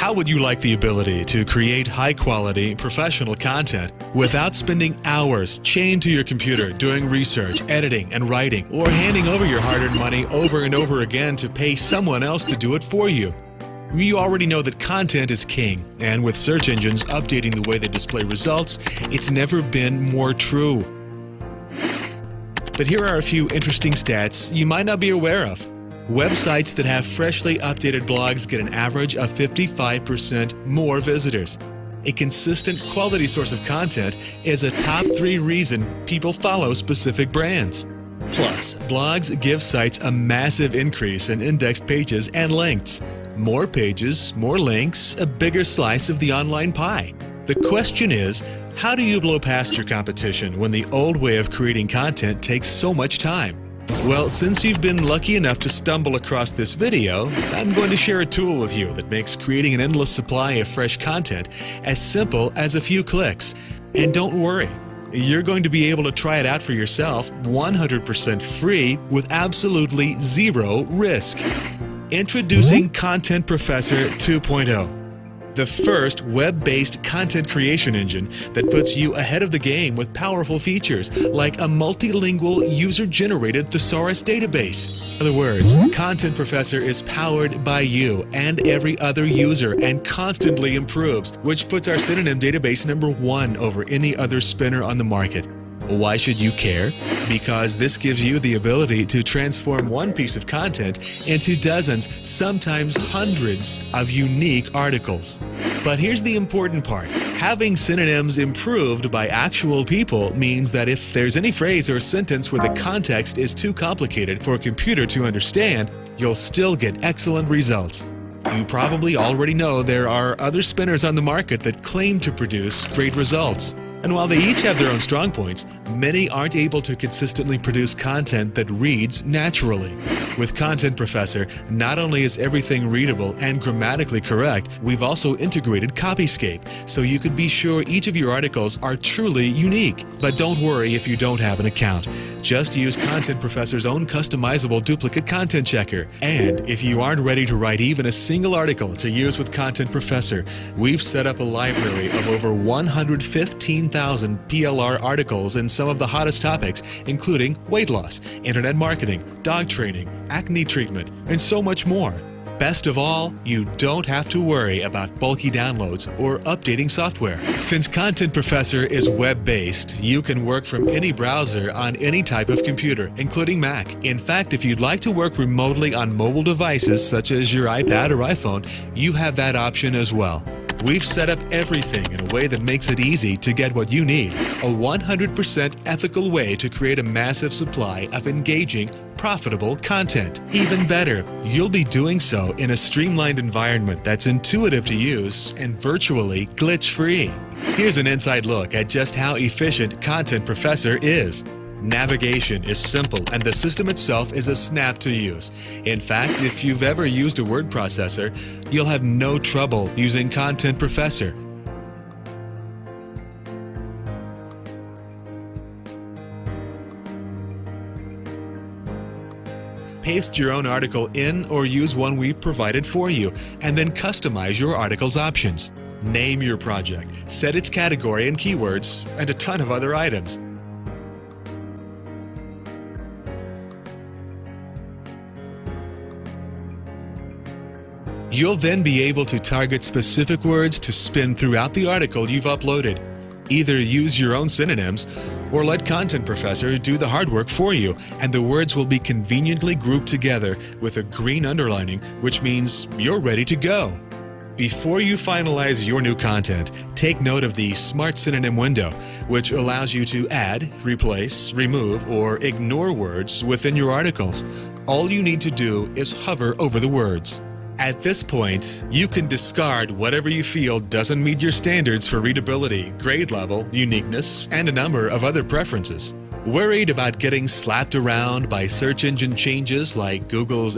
How would you like the ability to create high-quality, professional content without spending hours chained to your computer doing research, editing, and writing, or handing over your hard-earned money over and over again to pay someone else to do it for you? You already know that content is king, and with search engines updating the way they display results, it's never been more true. But here are a few interesting stats you might not be aware of. Websites that have freshly updated blogs get an average of 55% more visitors. A consistent quality source of content is a top 3 reason people follow specific brands. Plus, blogs give sites a massive increase in indexed pages and links. More pages, more links, a bigger slice of the online pie. The question is, how do you blow past your competition when the old way of creating content takes so much time? Well, since you've been lucky enough to stumble across this video, I'm going to share a tool with you that makes creating an endless supply of fresh content as simple as a few clicks. And don't worry, you're going to be able to try it out for yourself 100% free with absolutely zero risk. Introducing Content Professor 2.0. The first web-based content creation engine that puts you ahead of the game with powerful features like a multilingual user-generated thesaurus database. In other words, Content Professor is powered by you and every other user and constantly improves, which puts our synonym database #1 over any other spinner on the market. Why should you care? Because this gives you the ability to transform one piece of content into dozens, sometimes hundreds of unique articles. But here's the important part. Having synonyms improved by actual people means that if there's any phrase or sentence where the context is too complicated for a computer to understand, you'll still get excellent results. You probably already know there are other spinners on the market that claim to produce great results. And while they each have their own strong points, many aren't able to consistently produce content that reads naturally. With Content Professor, not only is everything readable and grammatically correct, we've also integrated Copyscape, so you can be sure each of your articles are truly unique. But don't worry if you don't have an account. Just use Content Professor's own customizable duplicate content checker. And if you aren't ready to write even a single article to use with Content Professor, we've set up a library of over 115,000 PLR articles in some of the hottest topics, including weight loss, internet marketing, dog training, acne treatment, and so much more. Best of all, you don't have to worry about bulky downloads or updating software. Since Content Professor is web-based, you can work from any browser on any type of computer, including Mac. In fact, if you'd like to work remotely on mobile devices such as your iPad or iPhone, you have that option as well. We've set up everything in a way that makes it easy to get what you need. A 100% ethical way to create a massive supply of engaging, profitable content. Even better, you'll be doing so in a streamlined environment that's intuitive to use and virtually glitch-free. Here's an inside look at just how efficient Content Professor is. Navigation is simple and the system itself is a snap to use. In fact, if you've ever used a word processor, you'll have no trouble using Content Professor. Paste your own article in or use one we've provided for you, and then customize your article's options. Name your project, set its category and keywords, and a ton of other items. You'll then be able to target specific words to spin throughout the article you've uploaded. Either use your own synonyms or let Content Professor do the hard work for you, and the words will be conveniently grouped together with a green underlining, which means you're ready to go. Before you finalize your new content, take note of the Smart Synonym window, which allows you to add, replace, remove, or ignore words within your articles. All you need to do is hover over the words. At this point, you can discard whatever you feel doesn't meet your standards for readability, grade level, uniqueness, and a number of other preferences. Worried about getting slapped around by search engine changes like Google's